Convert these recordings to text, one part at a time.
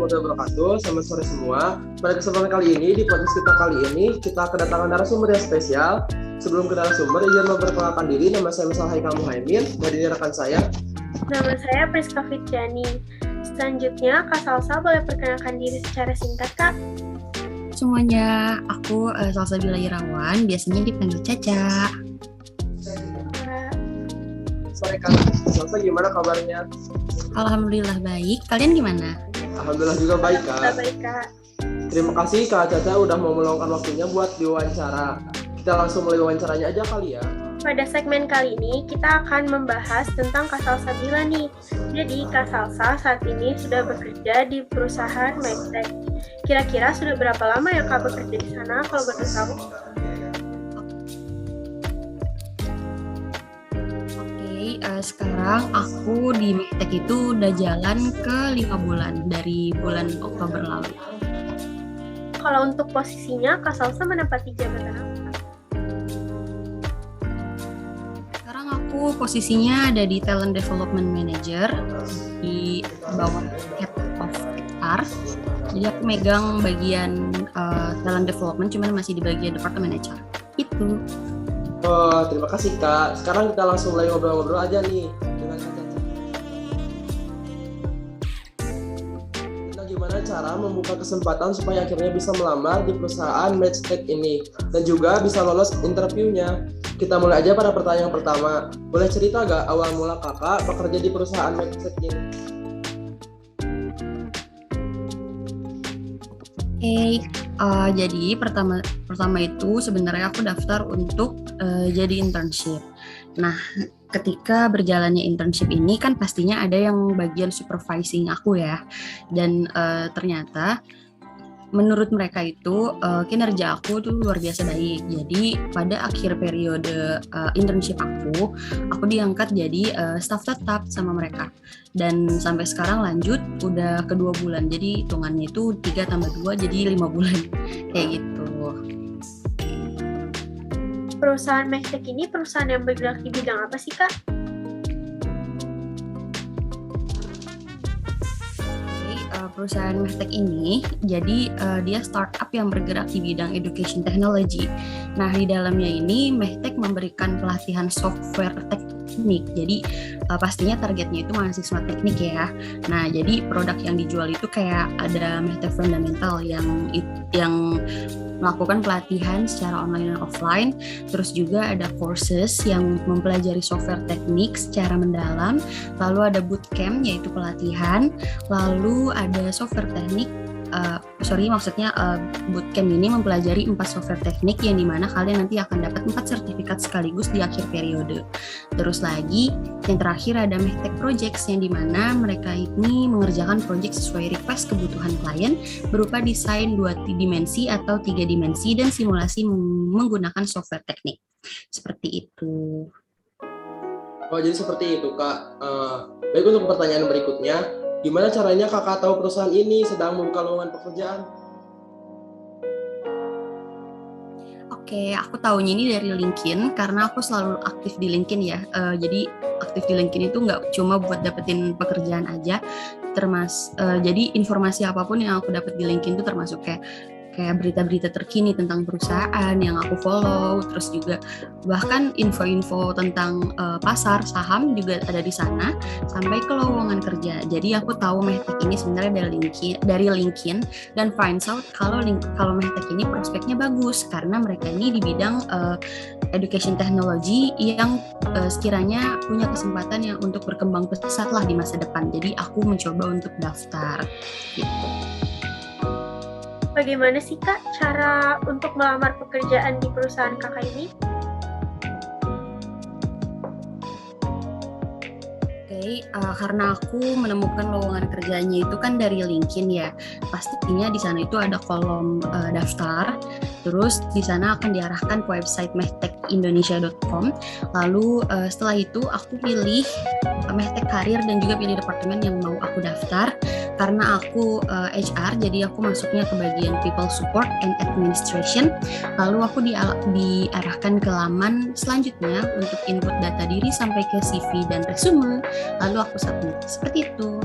warahmatullahi wabarakatuh. Selamat sore semua. Pada kesempatan kali ini, di podcast kita kali ini, kita kedatangan narasumber yang spesial. Sebelum ke narasumber, izin memperkenalkan diri. Nama saya Misal Haikal Muhaimin, dan ini rekan saya. Nama saya Priska Fitjani. Selanjutnya, Kak Salsa boleh perkenalkan diri secara singkat, Kak? Semuanya, aku Salsabila Irawan, biasanya dipanggil Caca. Sore Kak, Salsa gimana kabarnya? Alhamdulillah baik, kalian gimana? Alhamdulillah juga baik Kak. Baik, Kak. Terima kasih Kak Caca udah mau meluangkan waktunya buat diwawancara. Kita langsung mulai wawancaranya aja kali ya. Pada segmen kali ini, kita akan membahas tentang Kak Salsabila nih. Jadi, Kak Salsa saat ini sudah bekerja di perusahaan Medtech. Kira-kira sudah berapa lama ya Kak bekerja di sana kalau boleh tahu? Sekarang aku di Medtech itu udah jalan ke 5 bulan, dari bulan Oktober lalu. Kalau untuk posisinya, Kak Salsa menempati jabatan apa? Sekarang aku posisinya ada di Talent Development Manager, di bawah Head of HR. Jadi aku megang bagian Talent Development, cuman masih di bagian Departemen HR. Itu. Oh, terima kasih Kak. Sekarang kita langsung mulai ngobrol-ngobrol aja nih dengan Kak Caca. Tentang gimana cara membuka kesempatan supaya akhirnya bisa melamar di perusahaan Medtech ini dan juga bisa lolos interviewnya. Kita mulai aja pada pertanyaan pertama. Boleh cerita gak awal mula kakak bekerja di perusahaan Medtech ini? Jadi pertama itu sebenarnya aku daftar untuk jadi internship. Nah, ketika berjalannya internship ini kan pastinya ada yang bagian supervising aku ya. Dan ternyata menurut mereka itu kinerja aku tuh luar biasa baik. Jadi pada akhir periode internship aku diangkat jadi staf tetap sama mereka. Dan sampai sekarang lanjut udah ke 2 bulan. Jadi hitungannya itu 3 tambah 2 jadi 5 bulan. Kayak gitu. Perusahaan Medtech ini perusahaan yang bergerak di bidang apa sih, Kak? Perusahaan Medtech ini jadi dia startup yang bergerak di bidang education technology. Nah, di dalamnya ini Medtech memberikan pelatihan software teknik. Jadi pastinya targetnya itu mahasiswa teknik ya. Nah, jadi produk yang dijual itu kayak ada Medtech Fundamental yang melakukan pelatihan secara online dan offline, terus juga ada courses yang mempelajari software teknik secara mendalam, lalu ada bootcamp yaitu pelatihan, lalu ada software teknik, bootcamp ini mempelajari 4 software teknik yang dimana kalian nanti akan dapat 4 sertifikat sekaligus di akhir periode. Terus lagi, yang terakhir ada Medtech Projects yang dimana mereka ini mengerjakan project sesuai request kebutuhan klien berupa desain 2 dimensi atau 3 dimensi dan simulasi menggunakan software teknik. Seperti itu. Oh, jadi seperti itu Kak. Baik, untuk pertanyaan berikutnya, gimana caranya kakak tahu perusahaan ini sedang membuka lowongan pekerjaan? Oke, aku tahunya ini dari LinkedIn karena aku selalu aktif di LinkedIn ya. Jadi aktif di LinkedIn itu nggak cuma buat dapetin pekerjaan aja, jadi informasi apapun yang aku dapat di LinkedIn itu termasuk kayak berita-berita terkini tentang perusahaan yang aku follow, terus juga bahkan info-info tentang pasar saham juga ada di sana, sampai ke lowongan kerja. Jadi aku tahu Medtech ini sebenarnya dari LinkedIn dan finds out kalau Medtech ini prospeknya bagus karena mereka ini di bidang education technology yang sekiranya punya kesempatan yang untuk berkembang pesat lah di masa depan. Jadi aku mencoba untuk daftar gitu. Bagaimana sih Kak cara untuk melamar pekerjaan di perusahaan kakak ini? Karena aku menemukan lowongan kerjanya itu kan dari LinkedIn ya, pastinya di sana itu ada kolom daftar, terus di sana akan diarahkan ke website medtechindonesia.com. Lalu setelah itu aku pilih Medtech Karir dan juga pilih departemen yang mau aku daftar. Karena aku HR, jadi aku masuknya ke bagian People Support and Administration. Lalu aku diarahkan ke laman selanjutnya untuk input data diri sampai ke CV dan resume. Lalu aku submit. Seperti itu.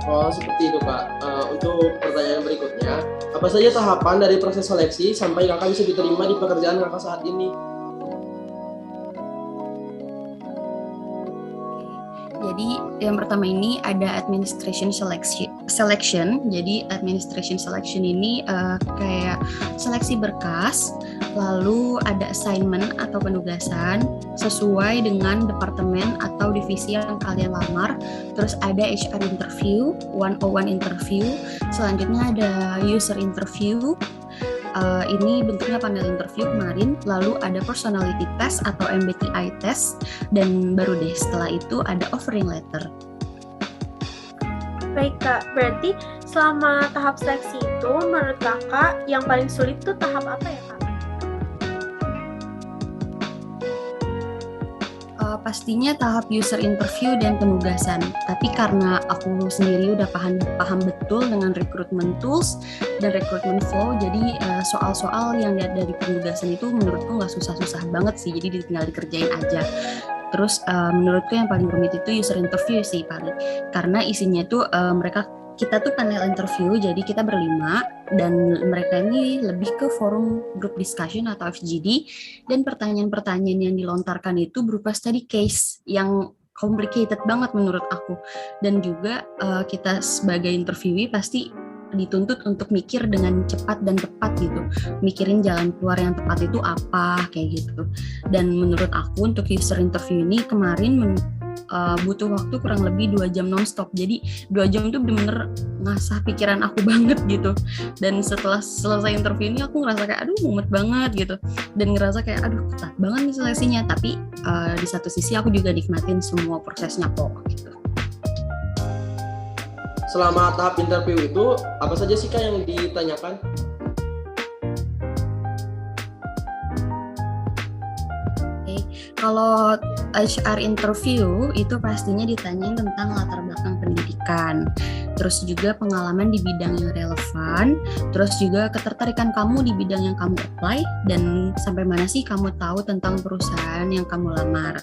Oh, seperti itu Kak. Untuk pertanyaan berikutnya, apa saja tahapan dari proses seleksi sampai Kakak bisa diterima di pekerjaan Kakak saat ini? Jadi yang pertama ini ada administration selection. Jadi administration selection ini kayak seleksi berkas, lalu ada assignment atau penugasan sesuai dengan departemen atau divisi yang kalian lamar. Terus ada HR interview, 101 interview. Selanjutnya ada user interview. Ini bentuknya panel interview kemarin, lalu ada personality test atau MBTI test, dan baru deh setelah itu ada offering letter. Baik Kak, berarti selama tahap seleksi itu menurut Kakak yang paling sulit itu tahap apa ya Kak? Pastinya tahap user interview dan penugasan. Tapi karena aku sendiri udah paham betul dengan recruitment tools dan recruitment flow, jadi soal-soal yang dari penugasan itu menurutku nggak susah-susah banget sih, jadi tinggal dikerjain aja. Terus menurutku yang paling rumit itu user interview sih paling, karena isinya tuh kita tuh panel interview, jadi kita berlima dan mereka ini lebih ke forum group discussion atau FGD, dan pertanyaan-pertanyaan yang dilontarkan itu berupa study case yang complicated banget menurut aku. Dan juga kita sebagai interviewee pasti dituntut untuk mikir dengan cepat dan tepat gitu, mikirin jalan keluar yang tepat itu apa kayak gitu. Dan menurut aku untuk user interview ini kemarin butuh waktu kurang lebih 2 jam nonstop. Jadi 2 jam itu bener-bener ngasah pikiran aku banget gitu. Dan setelah selesai interview ini aku ngerasa kayak aduh mumet banget gitu. Dan ngerasa kayak aduh ketat banget nih seleksinya. Tapi di satu sisi aku juga nikmatin semua prosesnya kok gitu. Selama tahap interview itu, apa saja sih Kak yang ditanyakan? Kalau HR interview itu pastinya ditanyain tentang latar belakang pendidikan, terus juga pengalaman di bidang yang relevan, terus juga ketertarikan kamu di bidang yang kamu apply, dan sampai mana sih kamu tahu tentang perusahaan yang kamu lamar.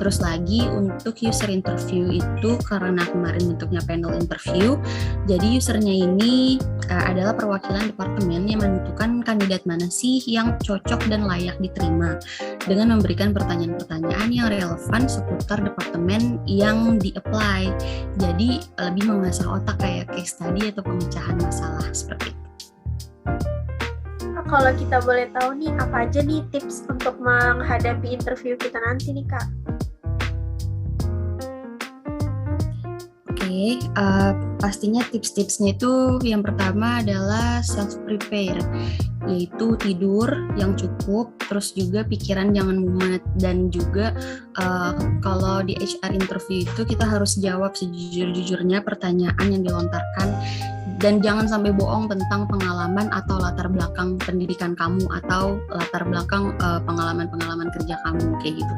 Terus lagi untuk user interview itu karena kemarin bentuknya panel interview, jadi usernya ini adalah perwakilan departemen yang menentukan kandidat mana sih yang cocok dan layak diterima dengan memberikan pertanyaan-pertanyaan yang relevan seputar departemen yang di-apply. Jadi lebih mengasah otak kayak case study atau pemecahan masalah seperti itu. Kalau kita boleh tahu nih, apa aja nih tips untuk menghadapi interview kita nanti nih Kak? Oke, pastinya tips-tipsnya itu yang pertama adalah self-prepare, yaitu tidur yang cukup, terus juga pikiran jangan mumet, dan juga kalau di HR interview itu kita harus jawab sejujur-jujurnya pertanyaan yang dilontarkan, dan jangan sampai bohong tentang pengalaman atau latar belakang pendidikan kamu atau latar belakang pengalaman-pengalaman kerja kamu kayak gitu.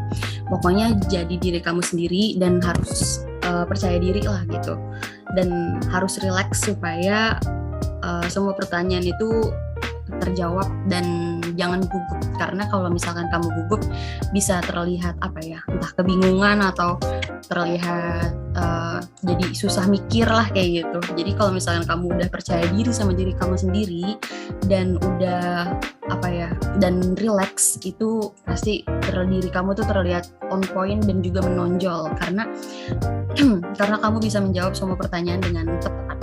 Pokoknya jadi diri kamu sendiri dan harus percaya diri lah gitu, dan harus relax supaya semua pertanyaan itu terjawab, dan jangan gugup, karena kalau misalkan kamu gugup bisa terlihat entah kebingungan atau terlihat jadi susah mikir lah kayak gitu. Jadi kalau misalkan kamu udah percaya diri sama diri kamu sendiri dan udah dan relax, itu pasti diri kamu tuh terlihat on point dan juga menonjol karena kamu bisa menjawab semua pertanyaan dengan tepat.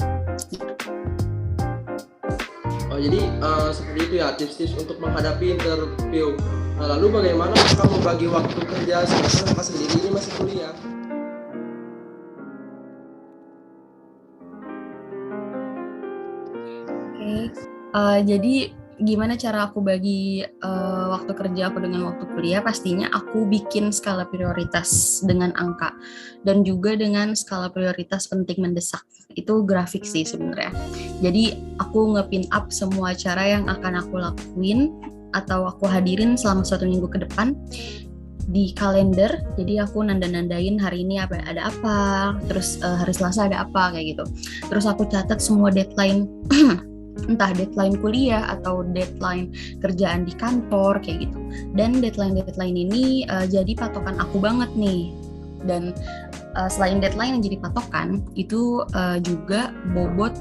Oh, jadi seperti itu ya tips-tips untuk menghadapi interview. Nah, lalu bagaimana kamu bagi waktu kerja sementara Kakak sendiri ini masih kuliah? Jadi gimana cara aku bagi waktu kerja aku dengan waktu kuliah? Pastinya aku bikin skala prioritas dengan angka dan juga dengan skala prioritas penting mendesak. Itu grafik sih sebenarnya. Jadi aku nge-pin up semua acara yang akan aku lakuin atau aku hadirin selama 1 minggu ke depan di kalender. Jadi aku nandain hari ini ada apa, terus hari Selasa ada apa kayak gitu. Terus aku catat semua deadline entah deadline kuliah atau deadline kerjaan di kantor kayak gitu. Dan deadline ini jadi patokan aku banget nih Dan selain deadline yang jadi patokan, itu juga bobot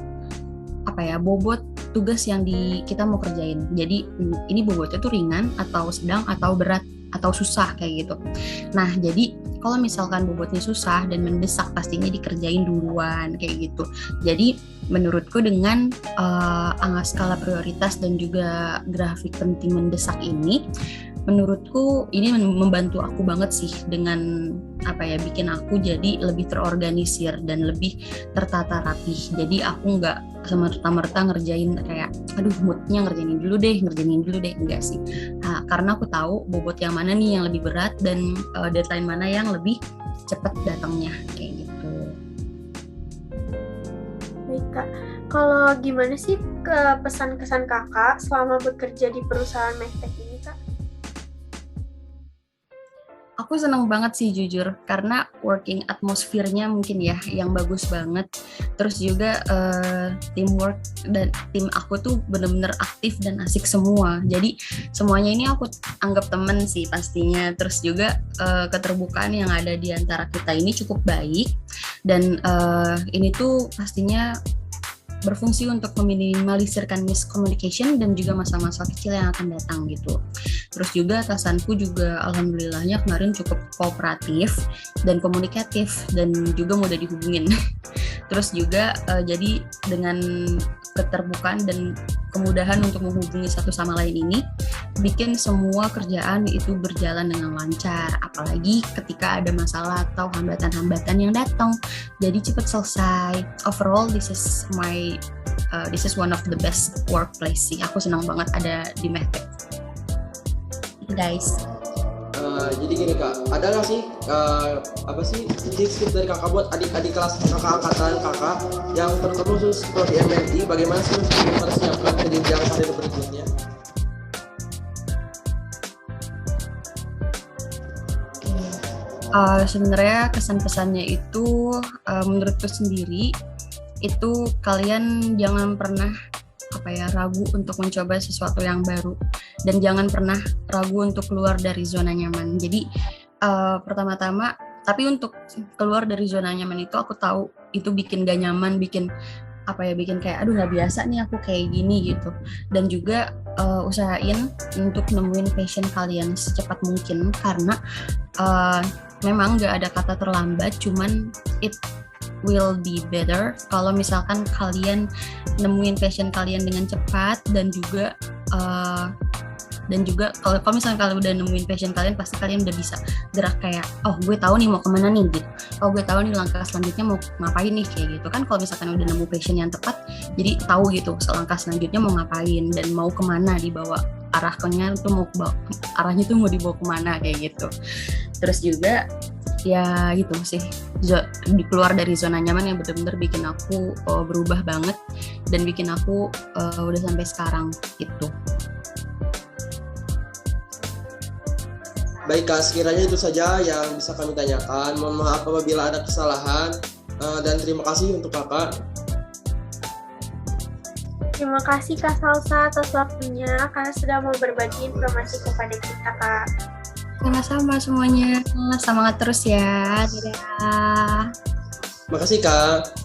bobot tugas yang kita mau kerjain. Jadi ini bobotnya tuh ringan atau sedang atau berat atau susah kayak gitu. Nah, jadi kalau misalkan bobotnya susah dan mendesak, pastinya dikerjain duluan kayak gitu. Jadi menurutku dengan skala prioritas dan juga grafik penting mendesak ini, menurutku ini membantu aku banget sih dengan bikin aku jadi lebih terorganisir dan lebih tertata rapih. Jadi aku nggak semerta-merta ngerjain kayak moodnya ngerjain dulu deh, enggak sih. Karena aku tahu bobot yang mana nih yang lebih berat dan deadline mana yang lebih cepat datangnya kayak gitu. Baik Kak, kalau gimana sih pesan-kesan Kakak selama bekerja di perusahaan Mestek ini Kak? Aku seneng banget sih jujur, karena working atmosphere-nya mungkin ya yang bagus banget. Terus juga teamwork dan tim aku tuh bener-bener aktif dan asik semua. Jadi semuanya ini aku anggap temen sih pastinya. Terus juga keterbukaan yang ada di antara kita ini cukup baik. Dan ini tuh pastinya berfungsi untuk meminimalisirkan miscommunication dan juga masalah-masalah kecil yang akan datang gitu. Terus juga atasanku juga alhamdulillahnya kemarin cukup kooperatif dan komunikatif dan juga mudah dihubungin. Terus juga jadi dengan keterbukaan dan kemudahan untuk menghubungi satu sama lain ini bikin semua kerjaan itu berjalan dengan lancar, apalagi ketika ada masalah atau hambatan-hambatan yang datang, jadi cepat selesai. Overall this is one of the best workplace sih. Aku senang banget ada di Mestek. Itu guys. Jadi gini Kak, ada nggak sih tips dari Kakak buat adik-adik kelas Kakak angkatan Kakak yang terkhusus prodi MNI, bagaimana sih mempersiapkan ke jenjang karir berikutnya? Sebenarnya kesan-pesannya itu menurutku sendiri itu kalian jangan pernah ragu untuk mencoba sesuatu yang baru dan jangan pernah ragu untuk keluar dari zona nyaman. Jadi pertama-tama, tapi untuk keluar dari zona nyaman itu aku tahu itu bikin gak nyaman, bikin kayak nggak biasa nih aku kayak gini gitu. Dan juga usahain untuk nemuin passion kalian secepat mungkin, karena memang nggak ada kata terlambat, cuman it will be better kalau misalkan kalian nemuin passion kalian dengan cepat. Dan juga kalau misalkan kalian udah nemuin passion kalian, pasti kalian udah bisa gerak kayak gue tahu nih mau kemana nih gitu, gue tahu nih langkah selanjutnya mau ngapain nih kayak gitu kan. Kalau misalkan udah nemu passion yang tepat, jadi tahu gitu langkah selanjutnya mau ngapain dan mau kemana dibawa, arahnya tuh mau dibawa kemana kayak gitu. Terus juga ya gitu sih, keluar dari zona nyaman yang benar-benar bikin aku berubah banget dan bikin aku udah sampai sekarang gitu. Baik Kak, sekiranya itu saja yang bisa kami tanyakan. Mohon maaf apabila ada kesalahan dan terima kasih untuk Kakak. Terima kasih Kak Salsa atas waktunya karena sudah mau berbagi informasi kepada kita Kak. Sama-sama semuanya, semangat terus ya. Dadah. Makasih Kak.